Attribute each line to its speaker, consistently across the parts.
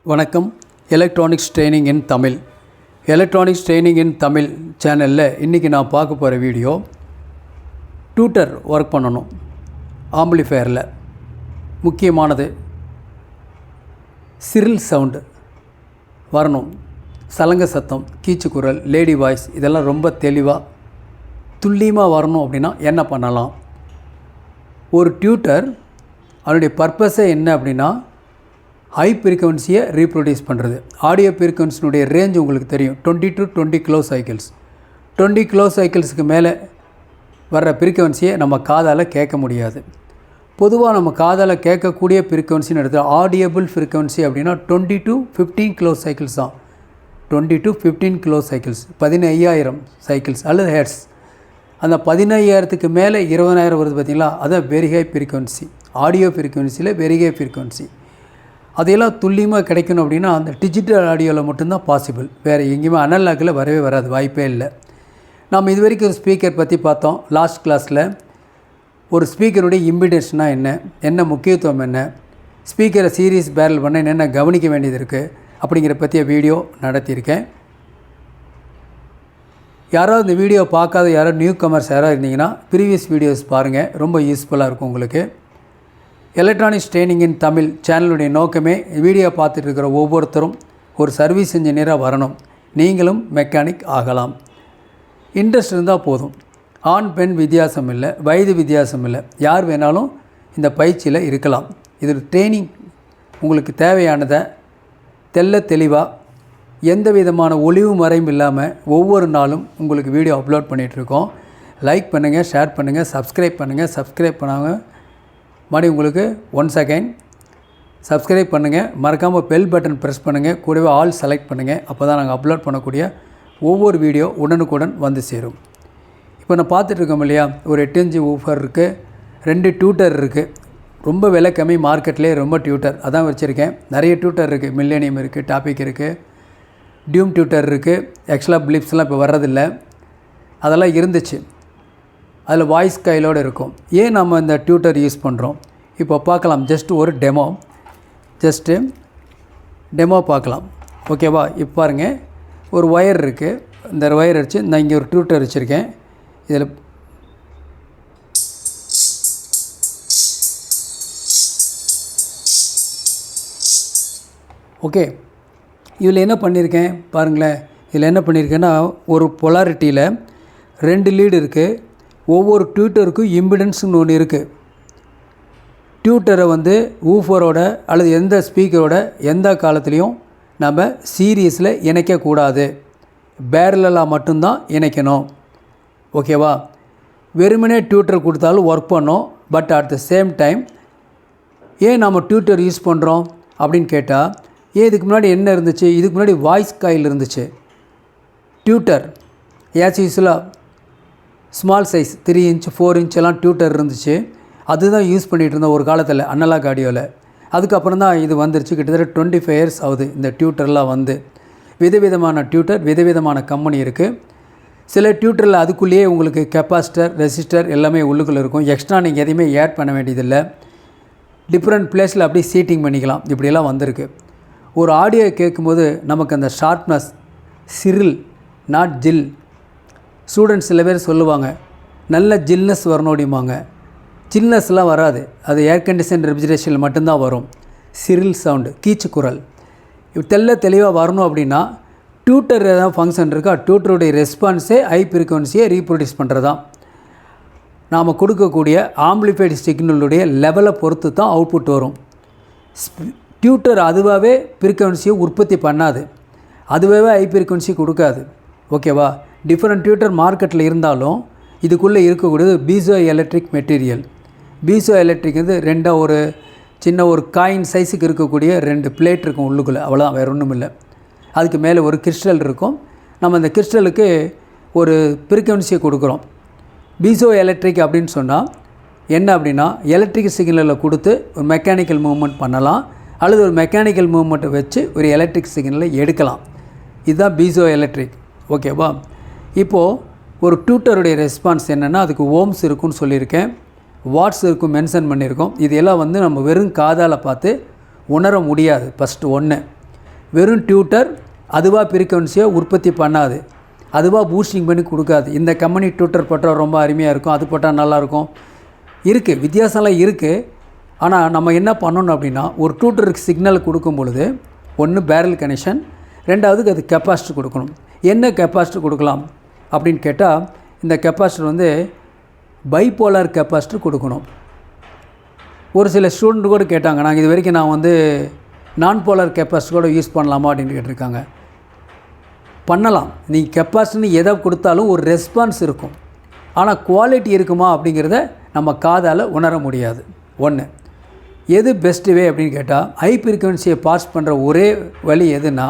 Speaker 1: வணக்கம். Electronics training இன் தமிழ் சேனலில் இன்றைக்கி நான் பார்க்க போகிற வீடியோ டியூட்டர் ஒர்க் பண்ணணும். ஆம்பிளிஃபையரில் முக்கியமானது சிரில் சவுண்டு வரணும். சலங்க சத்தம், கீச்சுக்குரல், லேடி வாய்ஸ் இதெல்லாம் ரொம்ப தெளிவாக துல்லியமாக வரணும். அப்படின்னா என்ன பண்ணலாம்? ஒரு டியூட்டர் அதனுடைய பர்பஸே என்ன அப்படின்னா ஹை ஃப்ரீக்வன்சியை ரீப்ரொடியூஸ் பண்ணுறது. ஆடியோ ஃப்ரீக்வன்சினுடைய ரேஞ்ச் உங்களுக்கு தெரியும், 20 to 20 கிலோ சைக்கிள்ஸ். 20 கிலோ சைக்கிள்ஸுக்கு மேலே வர்ற ஃப்ரீக்வன்சியை நம்ம காதால் கேட்க முடியாது. பொதுவாக நம்ம காதால் கேட்கக்கூடிய ஃப்ரீக்வன்சின்னு எடுத்து ஆடியபிள் ஃப்ரீக்வன்சி அப்படின்னா 20 to 15 கிலோ சைக்கிள்ஸ் தான். 20 to 15 கிலோ சைக்கிள்ஸ், 15,000 சைக்கிள்ஸ் அல்லது ஹெர்ட்ஸ். அந்த 15,000க்கு மேலே 20,000 வருது பார்த்திங்களா, அதுதான் வெரி ஹை ஃப்ரீக்வன்சி. ஆடியோ ஃப்ரீக்வன்சியில் வெரி ஹை ஃப்ரீக்வன்சி. அதையெல்லாம் துல்லியமாக கிடைக்கணும் அப்படின்னா அந்த டிஜிட்டல் ஆடியோவில் மட்டும்தான் பாசிபிள். வேறு எங்கேயுமே அனலாக்கில் வரவே வராது, வாய்ப்பே இல்லை. நம்ம இது வரைக்கும் ஒரு ஸ்பீக்கர் பற்றி பார்த்தோம். லாஸ்ட் கிளாஸில் ஒரு ஸ்பீக்கருடைய இம்பிடன்ஸ்னால் என்ன முக்கியத்துவம் என்ன, ஸ்பீக்கரை சீரீஸ் பேரல் பண்ண என்னென்ன கவனிக்க வேண்டியது இருக்குது அப்படிங்கிற பற்றிய வீடியோ நடத்தியிருக்கேன். யாராவது இந்த வீடியோ பார்க்காத யாராவது நியூ கமர்ஸ் யாராவது இருந்தீங்கன்னா ப்ரீவியஸ் வீடியோஸ் பாருங்கள், ரொம்ப யூஸ்ஃபுல்லாக இருக்கும் உங்களுக்கு. எலக்ட்ரானிக்ஸ் ட்ரைனிங் இன் தமிழ் சேனலுடைய நோக்கமே வீடியோ பார்த்துட்டு இருக்கிற ஒவ்வொருத்தரும் ஒரு சர்வீஸ் இன்ஜினியராக வரணும். நீங்களும் மெக்கானிக் ஆகலாம். இன்ட்ரெஸ்ட் இருந்தால் போதும். ஆண் பெண் வித்தியாசம் இல்லை, வயது வித்தியாசம் இல்லை, யார் வேணாலும் இந்த பயிற்சியில் இருக்கலாம். இது ட்ரைனிங் உங்களுக்கு தேவையானதை தெளிவாக எந்த விதமான ஒளிவு மறைவும் இல்லாமல் ஒவ்வொரு நாளும் உங்களுக்கு வீடியோ அப்லோட் பண்ணிகிட்ருக்கோம். லைக் பண்ணுங்கள், ஷேர் பண்ணுங்கள், சப்ஸ்கிரைப் பண்ணாங்க மறுபடியும் உங்களுக்கு ஒன்ஸ் அகைன் சப்ஸ்கிரைப் பண்ணுங்கள். மறக்காமல் பெல் பட்டன் ப்ரெஸ் பண்ணுங்கள். கூடவே ஆல் செலக்ட் பண்ணுங்கள். அப்போ தான் நாங்கள் அப்லோட் பண்ணக்கூடிய ஒவ்வொரு வீடியோ உடனுக்குடன் வந்து சேரும். இப்போ நான் பார்த்துட்ருக்கோம் இல்லையா, ஒரு 8 இன்ச் ஊஃபர் இருக்குது, 2 டியூட்டர் இருக்குது. ரொம்ப விலை கம்மி, மார்க்கெட்லேயே ரொம்ப டியூட்டர் அதான் வச்சுருக்கேன். நிறைய டியூட்டர் இருக்குது. மில்லேனியம் இருக்குது, டாபிக் இருக்குது, டியூம் டியூட்டர் இருக்குது. எக்ஸ்ட்ரா பிளிப்ஸ்லாம் இப்போ வர்றதில்லை, அதெல்லாம் இருந்துச்சு. அதில் வாய்ஸ் கைலோடு இருக்கும். ஏன் நம்ம இந்த டியூட்டர் யூஸ் பண்ணுறோம் இப்போ பார்க்கலாம். ஒரு டெமோ பார்க்கலாம். ஓகேவா? இப்போ பாருங்கள், ஒரு ஒயர் இருக்குது. இந்த ஒயர் அடிச்சு நான் இங்கே ஒரு டியூட்டர் வச்சுருக்கேன். இதில் ஓகே, இதில் என்ன பண்ணியிருக்கேன் பாருங்களேன். இதில் என்ன பண்ணியிருக்கேன்னா, ஒரு பொலாரிட்டியில் 2 லீடு இருக்குது. ஒவ்வொரு டியூட்டருக்கும் இம்பிடன்ஸ்னு ஒன்று இருக்குது. டியூட்டரை ஊஃபரோட அல்லது எந்த ஸ்பீக்கரோட எந்த காலத்துலேயும் நம்ம சீரியஸில் இணைக்கக்கூடாது, பேரலாக மட்டும்தான் இணைக்கணும். ஓகேவா? வெறுமனே டியூட்டர் கொடுத்தாலும் ஒர்க் பண்ணோம். But at the same time ஏன் நம்ம டியூட்டர் யூஸ் பண்ணுறோம் அப்படின்னு கேட்டால், இதுக்கு முன்னாடி என்ன இருந்துச்சு? இதுக்கு முன்னாடி வாய்ஸ் காயில் இருந்துச்சு. டியூட்டர் ஆஸ் யூஸ்வலாக ஸ்மால் சைஸ் 3 இன்ச் 4 இன்ச்செல்லாம் டியூட்டர் இருந்துச்சு. அதுதான் யூஸ் பண்ணிகிட்டு இருந்தோம் ஒரு காலத்தில் அனலாக் ஆடியோவில். அதுக்கப்புறம் தான் இது வந்துருச்சு. கிட்டத்தட்ட 25 இயர்ஸ் ஆகுது இந்த டியூட்டர்லாம் விதவிதமான டியூட்டர், விதவிதமான கம்பெனி இருக்குது. சில டியூட்டரில் அதுக்குள்ளேயே உங்களுக்கு கெப்பாசிட்டர், ரெசிஸ்டர் எல்லாமே உள்ளுக்குள்ளே இருக்கும். எக்ஸ்ட்ரா நீங்கள் எதையுமே ஆட் பண்ண வேண்டியதில்லை. டிஃப்ரெண்ட் பிளேஸில் அப்படியே சீட்டிங் பண்ணிக்கலாம். இப்படியெல்லாம் வந்திருக்கு. ஒரு ஆடியோ கேட்கும்போது நமக்கு அந்த ஷார்ப்னஸ், சிரில் நாட் ஜில். ஸ்டூடெண்ட்ஸ் சில பேர் சொல்லுவாங்க, நல்ல ஜில்னஸ் வரணும் அப்படிம்பாங்க. ஜில்னஸ்லாம் வராது, அது ஏர் கண்டிஷன் ரெஃப்ரிஜரேஷனில் மட்டும்தான் வரும். சிரில் சவுண்டு, கீச்சுக்குரல் தெளிவாக வரணும் அப்படின்னா டியூட்டர் ஏதாவது ஃபங்க்ஷன் இருக்கா, டியூட்டருடைய ரெஸ்பான்ஸே ஹை ஃப்ரீக்வன்சியை ரீப்ரொடியூஸ் பண்ணுறது தான். நாம் கொடுக்கக்கூடிய ஆம்பிளிஃபைடு சிக்னலுடைய லெவலை பொறுத்து தான் அவுட்புட் வரும். டியூட்டர் அதுவாகவே ஃப்ரீக்வன்சியை உற்பத்தி பண்ணாது, அதுவாகவே ஹை ஃப்ரீக்வன்சி கொடுக்காது. ஓகேவா? டிஃப்ரெண்ட் டியூட்டர் மார்க்கெட்டில் இருந்தாலும் இதுக்குள்ளே இருக்கக்கூடியது piezo electric material. Piezo electric ஒரு சின்ன ஒரு காயின் சைஸுக்கு இருக்கக்கூடிய 2 பிளேட் இருக்கும் உள்ளுக்குள்ளே, அவ்வளோதான், வேறு ஒன்றும் இல்லை. அதுக்கு மேலே ஒரு கிறிஸ்டல் இருக்கும். நம்ம அந்த கிறிஸ்டலுக்கு ஒரு ஃப்ரீக்வன்சியை கொடுக்குறோம். பீசோ எலக்ட்ரிக் அப்படின்னு சொன்னால் என்ன அப்படின்னா, எலக்ட்ரிக் சிக்னலில் கொடுத்து ஒரு மெக்கானிக்கல் மூவ்மெண்ட் பண்ணலாம், அல்லது ஒரு மெக்கானிக்கல் மூவ்மெண்ட்டை வச்சு ஒரு எலக்ட்ரிக் சிக்னலை எடுக்கலாம். இதுதான் பீசோ எலக்ட்ரிக். ஓகேவா? இப்போது ஒரு டியூட்டருடைய ரெஸ்பான்ஸ் என்னென்னா, அதுக்கு ஓம்ஸ் இருக்குன்னு சொல்லியிருக்கேன், வாட்ஸ் இருக்கும் மென்ஷன் பண்ணியிருக்கோம். இது எல்லாம் நம்ம வெறும் காதால் பார்த்து உணர முடியாது. ஃபஸ்ட்டு ஒன்று. வெறும் டியூட்டர் அதுவாக ஃப்ரீக்வன்சியை உற்பத்தி பண்ணாது, அதுவாக பூஸ்டிங் பண்ணி கொடுக்காது. இந்த கம்பெனி டியூட்டர் போட்டால் ரொம்ப அருமையாக இருக்கும், அது போட்டால் நல்லாயிருக்கும், இருக்குது வித்தியாசம்லாம் இருக்குது. ஆனால் நம்ம என்ன பண்ணணும் அப்படின்னா, ஒரு டியூட்டருக்கு சிக்னல் கொடுக்கும் பொழுது ஒன்று பேரல் கனெக்ஷன், ரெண்டாவதுக்கு அது கெப்பாசிட்டர் கொடுக்கணும். என்ன கெப்பாசிட்டர் கொடுக்கலாம் அப்படின்னு கேட்டால், இந்த கெப்பாசிட்டர் வந்து பைபோலார் கெப்பாசிட்டர் கொடுக்கணும். ஒரு சில ஸ்டூடெண்ட் கூட கேட்டாங்க, நாங்கள் இது வரைக்கும் நான் வந்து நான் போலார் கெப்பாசிட்டர் கூட யூஸ் பண்ணலாமா அப்படின்னு கேட்டிருக்காங்க. பண்ணலாம். நீங்கள் கெப்பாசிட்டின்னு எதை கொடுத்தாலும் ஒரு ரெஸ்பான்ஸ் இருக்கும், ஆனால் குவாலிட்டி இருக்குமா அப்படிங்கிறத நம்ம காதால் உணர முடியாது. ஒன்று, எது பெஸ்ட்டு வே அப்படின்னு கேட்டால், ஹை ஃப்ரீக்வன்சியை பாஸ் பண்ணுற ஒரே வழி எதுனா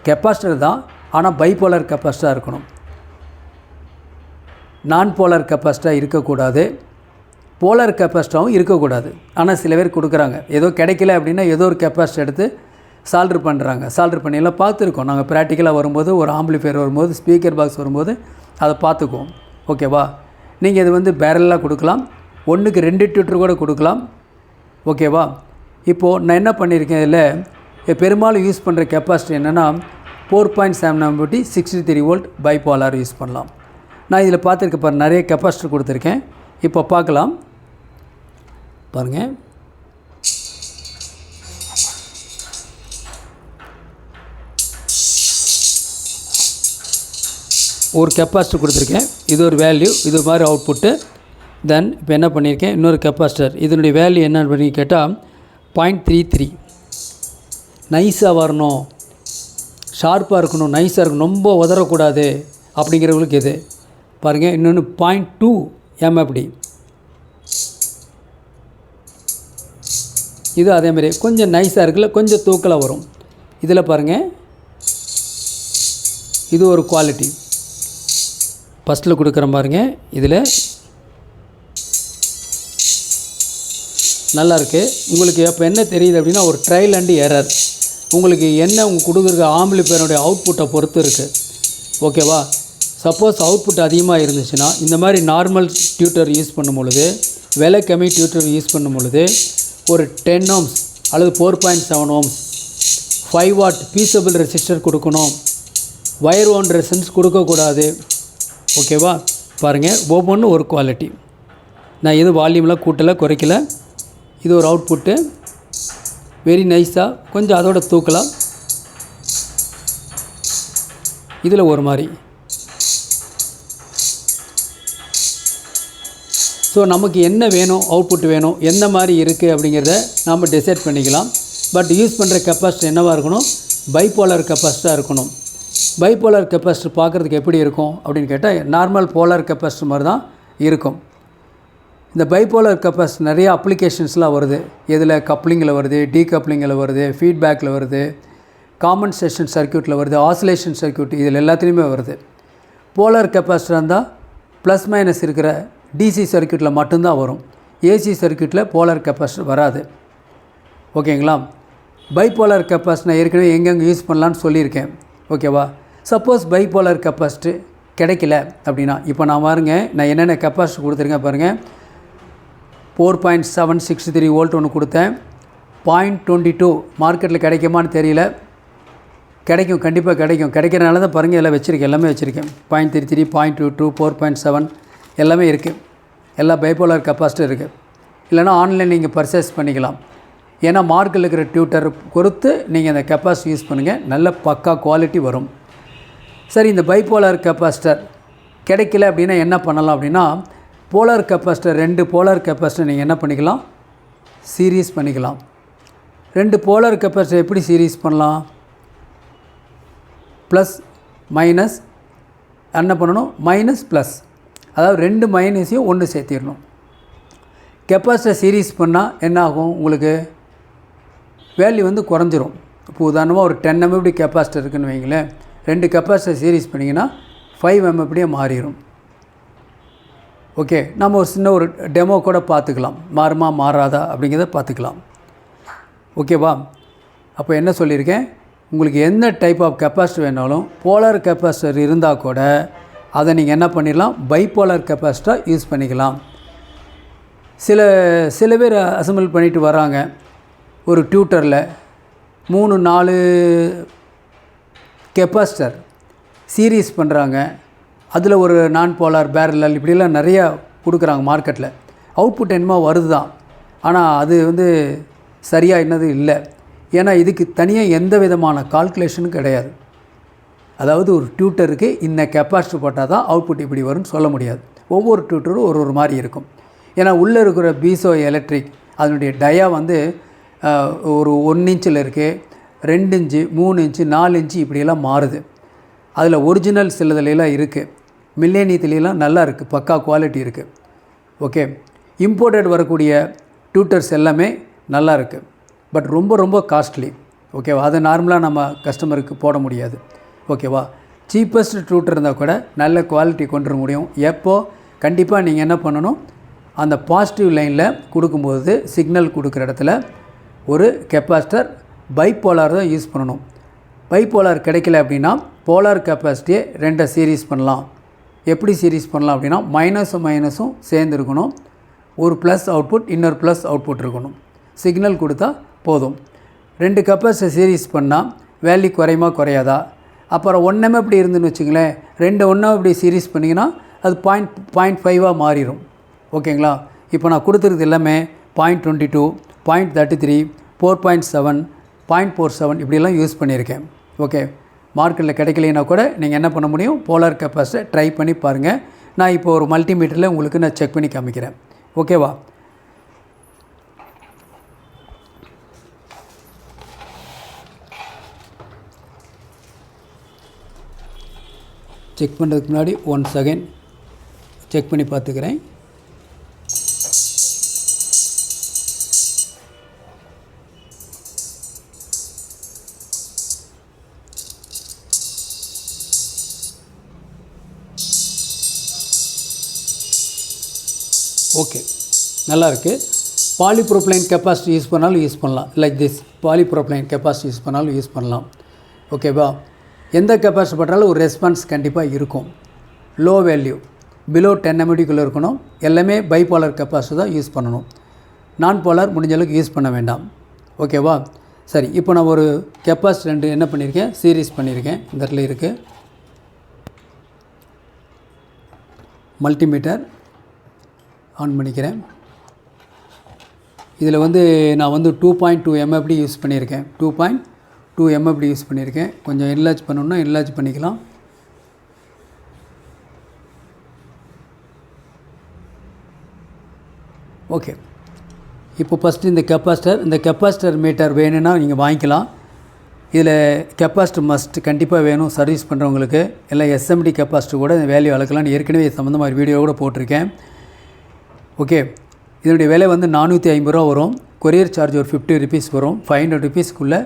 Speaker 1: கெப்பாசிட்டர் தான். ஆனால் பைபோலார் கெப்பாசிட்டராக இருக்கணும், நான் போலார் கெப்பாசிட்டராக இருக்கக்கூடாது, போலார் கெப்பாசிட்டராகவும் இருக்கக்கூடாது. ஆனால் சில பேர் கொடுக்குறாங்க, ஏதோ கிடைக்கல அப்படின்னா ஏதோ ஒரு கெப்பாசிட்டர் எடுத்து சால்ட்ரு பண்ணுறாங்க. சால்ட்ரு பண்ணியெல்லாம் பார்த்துருக்கோம் நாங்கள் ப்ராக்டிக்கலாக வரும்போது, ஒரு ஆம்பிளிஃபையர் வரும்போது, ஸ்பீக்கர் பாக்ஸ் வரும்போது அதை பார்த்துக்குவோம். ஓகேவா? நீங்கள் இது வந்து பேரலாக கொடுக்கலாம், ஒன்றுக்கு 2 டியூட்டர் கூட கொடுக்கலாம். ஓகேவா? இப்போது நான் என்ன பண்ணியிருக்கேன், இதில் பெரும்பாலும் யூஸ் பண்ணுற கெப்பாசிட்டி என்னென்னா 4.7 ஆம்பிட்டி 63 வோல்ட் பைபோலார் யூஸ் பண்ணலாம். நான் இதில் பார்த்துருக்க பாரு, நிறைய கெப்பாசிட்டர் கொடுத்துருக்கேன். இப்போ பார்க்கலாம் பாருங்கள். ஒரு கெப்பாசிட்டர் கொடுத்துருக்கேன், இது ஒரு வேல்யூ, இது மாதிரி அவுட்புட்டு. தென் இப்போ என்ன பண்ணியிருக்கேன், இன்னொரு கெப்பாசிட்டர், இதனுடைய வேல்யூ என்ன பண்ணி கேட்டால் 0.33. நைஸாக வரணும், ஷார்ப்பாக இருக்கணும், நைஸாக இருக்கணும், ரொம்ப உதறக்கூடாது அப்படிங்கிறவங்களுக்கு இது பாருங்கள். இன்னொன்று 0.2 MFD, இது அதேமாதிரி கொஞ்சம் நைஸாக இருக்குல்ல, கொஞ்சம் தூக்கலாக வரும். இதில் பாருங்கள், இது ஒரு குவாலிட்டி ஃபஸ்ட்டில் கொடுக்குற பாருங்கள். இதில் நல்லாயிருக்கு. உங்களுக்கு அப்போ என்ன தெரியுது அப்படின்னா, ஒரு ட்ரையல் அண்ட் எரர். உங்களுக்கு என்ன உங்கள் கொடுக்குற ஆம்பிளிஃபையருடைய அவுட்புட்டை பொறுத்து இருக்குது. ஓகேவா? சப்போஸ் அவுட்புட் அதிகமாக இருந்துச்சுன்னா இந்த மாதிரி நார்மல் டியூட்டர் யூஸ் பண்ணும் பொழுது, விலை கம்மி டியூட்டர் யூஸ் பண்ணும் பொழுது ஒரு 10 ohms அல்லது 4.7 ohms 5 watt பீசபிள் ரெசிஸ்டர் கொடுக்கணும், வயர் ஓன் ரெசிஸ்டன்ஸ் கொடுக்கக்கூடாது. ஓகேவா? பாருங்கள், ஒவ்வொன்றும் ஒரு குவாலிட்டி. நான் எதுவும் வால்யூம்லாம் கூட்டலை குறைக்கல. இது ஒரு அவுட்புட்டு, வெரி நைஸாக, கொஞ்சம் அதோட தூக்கலாம். இதில் ஒரு மாதிரி. ஸோ நமக்கு என்ன வேணும், அவுட்புட் வேணும், எந்த மாதிரி இருக்குது அப்படிங்கிறத நாம் டிசைட் பண்ணிக்கலாம். பட் யூஸ் பண்ணுற கெப்பாசிட்டர் என்னவாக இருக்கணும், பைபோலார் கெப்பாசிட்டராக இருக்கணும். பைபோலார் கெப்பாசிட்டர் பார்க்குறதுக்கு எப்படி இருக்கும் அப்படின்னு கேட்டால், நார்மல் போலார் கெப்பாசிட்டர் மாதிரி தான் இருக்கும். இந்த பைபோலார் கெப்பாசிட்டர் நிறைய அப்ளிகேஷன்ஸ்லாம் வருது. இதில் கப்ளிங்கில் வருது, டீகப்ளிங்கில் வருது, ஃபீட்பேக்கில் வருது, காம்பன்சேஷன் சர்க்யூட்டில் வருது, ஆசிலேஷன் சர்க்யூட், இதில் எல்லாத்துலேயுமே வருது. போலார் கெப்பாசிட்டர் இருந்தால் ப்ளஸ் மைனஸ் இருக்கிற டிசி சர்க்யூட்டில் மட்டும்தான் வரும், ஏசி சர்க்யூட்டில் போலார் கெப்பாசிட்டர் வராது. ஓகேங்களா? பைபோலார் கெப்பாசிட்டர் நான் ஏற்கனவே எங்கெங்கே யூஸ் பண்ணலான்னு சொல்லியிருக்கேன். ஓகேவா? சப்போஸ் பைபோலார் கெப்பாசிட்டர் கிடைக்கல அப்படின்னா, இப்போ நான் பாருங்க, நான் என்னென்ன கெப்பாசிட்டர் கொடுத்துருக்கேன் பாருங்கள். 4.763 வோல்ட் ஒன்று கொடுத்தேன். 0.22 மார்க்கெட்டில் கிடைக்குமான்னு தெரியல, கிடைக்கும், கண்டிப்பாக கிடைக்கும். கிடைக்கிறனால தான் பாருங்கள் எல்லாம் வச்சுருக்கேன், எல்லாமே வச்சுருக்கேன். 0.33, 0.22, 4.7 எல்லாமே இருக்குது. எல்லா பைபோலார் கெப்பாசிட்டர் இருக்குது. இல்லைனா ஆன்லைன் நீங்கள் பர்ச்சேஸ் பண்ணிக்கலாம். ஏன்னா மார்க்கெட்டில் இருக்கிற டியூட்டர் பொறுத்து நீங்கள் அந்த கெப்பாசிட்டி யூஸ் பண்ணுங்கள், நல்ல பக்கா குவாலிட்டி வரும். சரி, இந்த பைபோலார் கெப்பாசிட்டர் கிடைக்கல அப்படின்னா என்ன பண்ணலாம் அப்படின்னா, போலார் கெப்பாசிட்டர் 2 போலார் கெப்பாசிட்டர் நீங்கள் என்ன பண்ணிக்கலாம், சீரீஸ் பண்ணிக்கலாம். 2 போலார் கெப்பாசிட்டர் எப்படி சீரீஸ் பண்ணலாம், ப்ளஸ் மைனஸ் என்ன பண்ணணும், மைனஸ் ப்ளஸ், அதாவது 2 மைனஸையும் ஒன்று சேர்த்திடணும். கெப்பாசிட்டர் சீரீஸ் பண்ணால் என்ன ஆகும், உங்களுக்கு வேல்யூ வந்து குறைஞ்சிரும். இப்போ உதாரணமாக ஒரு 10 MFD கெப்பாசிட்டர் இருக்குதுன்னு வைங்களேன், 2 கெப்பாசிட்டர் சீரீஸ் பண்ணிங்கன்னா 5 MFD மாறிடும். ஓகே, நம்ம ஒரு சின்ன ஒரு டெமோ கூட பார்த்துக்கலாம், மாறுமா மாறாதா அப்படிங்கிறத பார்த்துக்கலாம். ஓகேவா? அப்போ என்ன சொல்லியிருக்கேன், உங்களுக்கு எந்த டைப் ஆஃப் கெப்பாசிட்டர் வேணாலும் போலார் கெப்பாசிட்டர் இருந்தால் கூட அதை நீங்கள் என்ன பண்ணிடலாம், பைபோலார் கெப்பாசிட்டராக யூஸ் பண்ணிக்கலாம். சில பேர் அசம்பிள் பண்ணிட்டு வராங்க ஒரு டியூட்டரில், 3-4 கெப்பாசிட்டர் சீரீஸ் பண்ணுறாங்க. அதில் ஒரு நான் போலார் பேரலல் இப்படிலாம் நிறையா கொடுக்குறாங்க மார்க்கெட்டில். அவுட்புட் என்னமோ வருது தான், ஆனால் அது வந்து சரியாக என்னது இல்லை. ஏன்னா இதுக்கு தனியாக எந்த விதமான கால்குலேஷனும் கிடையாது. அதாவது ஒரு டியூட்டருக்கு இந்த கெப்பாசிட்டர் போட்டால் தான் அவுட்புட் இப்படி வரும்னு சொல்ல முடியாது. ஒவ்வொரு டியூட்டரும் ஒரு மாதிரி இருக்கும். ஏன்னா உள்ளே இருக்கிற பீசோ எலக்ட்ரிக் அதனுடைய டயா வந்து ஒரு 1 இன்ச்சில் இருக்குது, 2 இன்ச்சு, 3 இன்ச்சு, 4 இன்ச்சு இப்படியெல்லாம் மாறுது. அதில் ஒரிஜினல் சிலதுலாம் இருக்குது, மில்லேனியத்துலாம் நல்லா இருக்குது, பக்கா குவாலிட்டி இருக்குது. ஓகே, இம்போர்ட்டட் வரக்கூடிய டியூட்டர்ஸ் எல்லாமே நல்லா இருக்குது, பட் ரொம்ப ரொம்ப காஸ்ட்லி. ஓகேவா, அதை நார்மலாக நம்ம கஸ்டமருக்கு போட முடியாது. ஓகேவா, சீப்பஸ்ட் டியூட்டர் இருந்தால் கூட நல்ல குவாலிட்டி கொண்டு வர முடியும். எப்போது கண்டிப்பாக நீங்கள் என்ன பண்ணணும், அந்த பாசிட்டிவ் லைனில் கொடுக்கும்போது சிக்னல் கொடுக்குற இடத்துல ஒரு கெப்பாசிட்டர் பைப்போலார் தான் யூஸ் பண்ணணும். பைப்போலார் கிடைக்கல அப்படின்னா போலார் கெப்பாசிட்டியை 2 சீரீஸ் பண்ணலாம். எப்படி சீரீஸ் பண்ணலாம் அப்படின்னா மைனஸும் சேர்ந்து இருக்கணும். ஒரு ப்ளஸ் அவுட்புட், இன்னொரு ப்ளஸ் அவுட்புட் இருக்கணும். சிக்னல் கொடுத்தா போதும். 2 கெப்பாசிட்டர் சீரீஸ் பண்ணால் வேல்யூ குறையாதா? அப்புறம் 1 mm இப்படி இருந்துன்னு வச்சுங்களேன், 2 1 இப்படி சீரீஸ் பண்ணிங்கன்னா அது 0.5 மாறிடும். ஓகேங்களா, இப்போ நான் கொடுத்துருது எல்லாமே 0.22, 0.33, 4.7, 0.47 இப்படிலாம் யூஸ் பண்ணியிருக்கேன். ஓகே, மார்க்கெட்டில் கிடைக்கலைன்னா கூட நீங்கள் என்ன பண்ண முடியும், போலார் கெப்பாசிட்டர் ட்ரை பண்ணி பாருங்கள். நான் இப்போ ஒரு மல்டிமீட்டரில் உங்களுக்கு நான் செக் பண்ணி காமிக்கிறேன். ஓகேவா, செக் பண்ணுறதுக்கு முன்னாடி 1 செகண்ட் செக் பண்ணி பார்த்துக்கிறேன். ஓகே, நல்லாயிருக்கு. பாலிப்ரோப்ளைன் கெப்பாசிட்டி யூஸ் பண்ணாலும் யூஸ் பண்ணலாம். Like this polypropylene capacity use பண்ணாலும் யூஸ் பண்ணலாம். ஓகேவா, எந்த கெப்பாசிட்டி போட்டாலும் ஒரு ரெஸ்பான்ஸ் கண்டிப்பாக இருக்கும். லோ வேல்யூ பிலோ 10 mmக்குள்ளே இருக்கணும். எல்லாமே பைபோலார் கெப்பாசிட்டி தான் யூஸ் பண்ணணும். நான் போலார் முடிஞ்ச அளவுக்கு யூஸ் பண்ண வேண்டாம். ஓகேவா, சரி. இப்போ நான் ஒரு கெப்பாசிட்டி 2 என்ன பண்ணியிருக்கேன், சீரீஸ் பண்ணியிருக்கேன். இந்த இடத்துல இருக்குது மல்டிமீட்டர். ஆன் பண்ணிக்கிறேன். இதில் வந்து நான் வந்து 2.2 mmFD யூஸ் பண்ணியிருக்கேன். 2.2 mmFD யூஸ் பண்ணியிருக்கேன். கொஞ்சம் என்லார்ஜ் பண்ணணுன்னா என்லார்ஜ் பண்ணிக்கலாம். ஓகே, இப்போ ஃபஸ்ட்டு இந்த கெப்பாசிட்டர் மீட்டர் வேணும்னா நீங்கள் வாங்கிக்கலாம். இதில் கெப்பாசிட்டர் மஸ்ட் கண்டிப்பாக வேணும் சர்வீஸ் பண்ணுறவங்களுக்கு. எல்லாம் எஸ்எம்டி கெப்பாசிட்டர் கூட இந்த வேல்யூ அளக்கலாம்னு ஏற்கனவே சம்மந்தமாக வீடியோ கூட போட்டிருக்கேன். ஓகே, இதனுடைய விலை வந்து 450 ரூபா வரும். கொரியர் சார்ஜ் ஒரு 50 rupees வரும். 500 rupeesக்குள்ளே.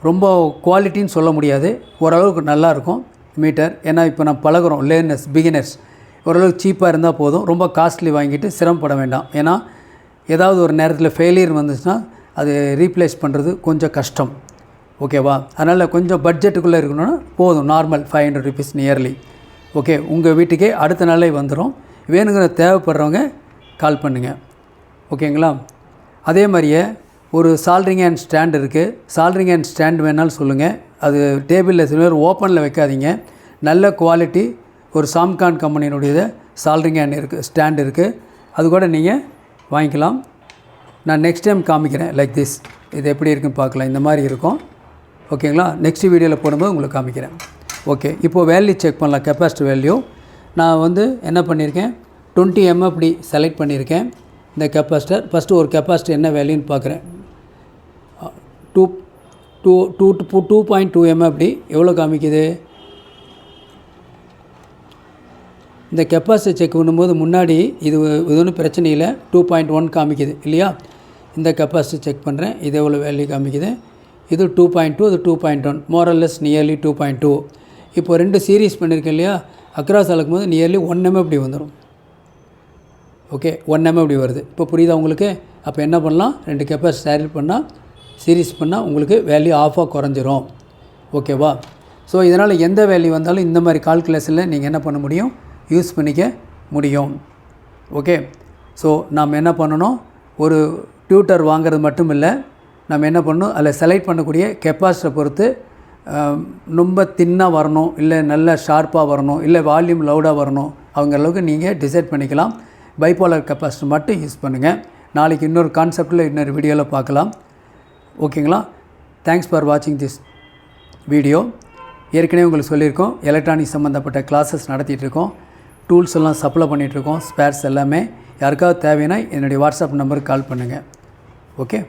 Speaker 1: ரொம்ப குவாலிட்டின்னு சொல்ல முடியாது, ஓரளவுக்கு நல்லாயிருக்கும் மீட்டர். ஏன்னா இப்போ நான் பழகுறோம் பிகினர்ஸ், ஓரளவுக்கு சீப்பாக இருந்தால் போதும். ரொம்ப காஸ்ட்லி வாங்கிட்டு சிரமப்பட வேண்டாம். ஏன்னா ஏதாவது ஒரு நேரத்தில் ஃபெயிலியர் வந்துச்சுன்னா அது ரீப்ளேஸ் பண்ணுறது கொஞ்சம் கஷ்டம். ஓகேவா, அதனால் கொஞ்சம் பட்ஜெட்டுக்குள்ளே இருக்கணும்னா போதும். Normal 500 rupees nearly. ஓகே, உங்கள் வீட்டுக்கே அடுத்த நாளே வந்துடும். வேணுங்கிற தேவைப்படுறவங்க கால் பண்ணுங்கள். ஓகேங்களா, அதே மாதிரியே ஒரு சால்ட்ரிங் அண்ட் ஸ்டாண்ட் இருக்குது. சால்ட்ரிங் அண்ட் ஸ்டாண்ட் வேணாலும் சொல்லுங்கள். அது டேபிளில் சில பேர் ஓப்பனில் வைக்காதீங்க. நல்ல குவாலிட்டி ஒரு சாம்கான் கம்பெனியினுடைய சால்ட்ரிங் அண்ட் இருக்குது, ஸ்டாண்ட் இருக்குது. அது கூட நீங்கள் வாங்கிக்கலாம். நான் நெக்ஸ்ட் டைம் காமிக்கிறேன். லைக் திஸ், இது எப்படி இருக்குன்னு பார்க்கலாம். இந்த மாதிரி இருக்கும். ஓகேங்களா, நெக்ஸ்ட் வீடியோவில் போடும்போது உங்களுக்கு காமிக்கிறேன். ஓகே, இப்போது வேல்யூ செக் பண்ணலாம். கெப்பாசிட்டி வேல்யூ நான் வந்து என்ன பண்ணியிருக்கேன், 20 mmFD செலக்ட் பண்ணியிருக்கேன். இந்த கெப்பாசிட்டர் ஃபஸ்ட்டு ஒரு கெப்பாசிட்டி என்ன வேல்யூன்னு பார்க்குறேன். 2.2 mmFD எவ்வளோ காமிக்குது. இந்த கெப்பாசிட்டி செக் பண்ணும்போது முன்னாடி இது ஒன்றும் பிரச்சனை இல்லை, 2.1 காமிக்குது இல்லையா. இந்த கெப்பாசிட்டி செக் பண்ணுறேன், இது எவ்வளோ வேல்யூ காமிக்குது. இது 2.2, இது 2.1, மோரல்லஸ் நியர்லி 2.2. இப்போ 2 சீரீஸ் பண்ணியிருக்கேன் இல்லையா, அக்ராஸ் அளக்கும் போது நியர்லி 1 mmFD வந்துடும். ஓகே, 1 mmFD வருது. இப்போ புரியுதா உங்களுக்கு. அப்போ என்ன பண்ணலாம், 2 கெப்பாசிட்டி ஆட் பண்ணால் சீரீஸ் பண்ணால் உங்களுக்கு வேல்யூ ஆஃபாக குறைஞ்சிரும். ஓகேவா, ஸோ இதனால் எந்த வேல்யூ வந்தாலும் இந்த மாதிரி கால்குலேஷனில் நீங்கள் என்ன பண்ண முடியும், யூஸ் பண்ணிக்க முடியும். ஓகே, ஸோ நாம் என்ன பண்ணணும், ஒரு டியூட்டர் வாங்குறது மட்டும் இல்லை, நம்ம என்ன பண்ணணும், அதில் செலக்ட் பண்ணக்கூடிய கெப்பாசிட்டரை பொறுத்து ரொம்ப தின்னாக வரணும், இல்லை நல்ல ஷார்ப்பாக வரணும், இல்லை வால்யூம் லவுடாக வரணும், அவங்க அளவுக்கு நீங்கள் டிசைட் பண்ணிக்கலாம். பைபோலார் கெப்பாசிட்டர் மட்டும் யூஸ் பண்ணுங்கள். நாளைக்கு இன்னொரு கான்செப்டில் இன்னொரு வீடியோவில் பார்க்கலாம். ஓகேங்களா? தேங்க்ஸ் ஃபார் வாட்சிங் திஸ் வீடியோ. ஏற்கனவே உங்களுக்கு சொல்லியிருக்கோம், எலக்ட்ரானிக் சம்மந்தப்பட்ட கிளாஸஸ் நடத்திட்டுருக்கோம், டூல்ஸ் எல்லாம் சப்ளை பண்ணிகிட்ருக்கோம், ஸ்பேர்ஸ் எல்லாமே. யாருக்காவது தேவைன்னா என்னுடைய வாட்ஸ்அப் நம்பருக்கு கால் பண்ணுங்கள். ஓகே.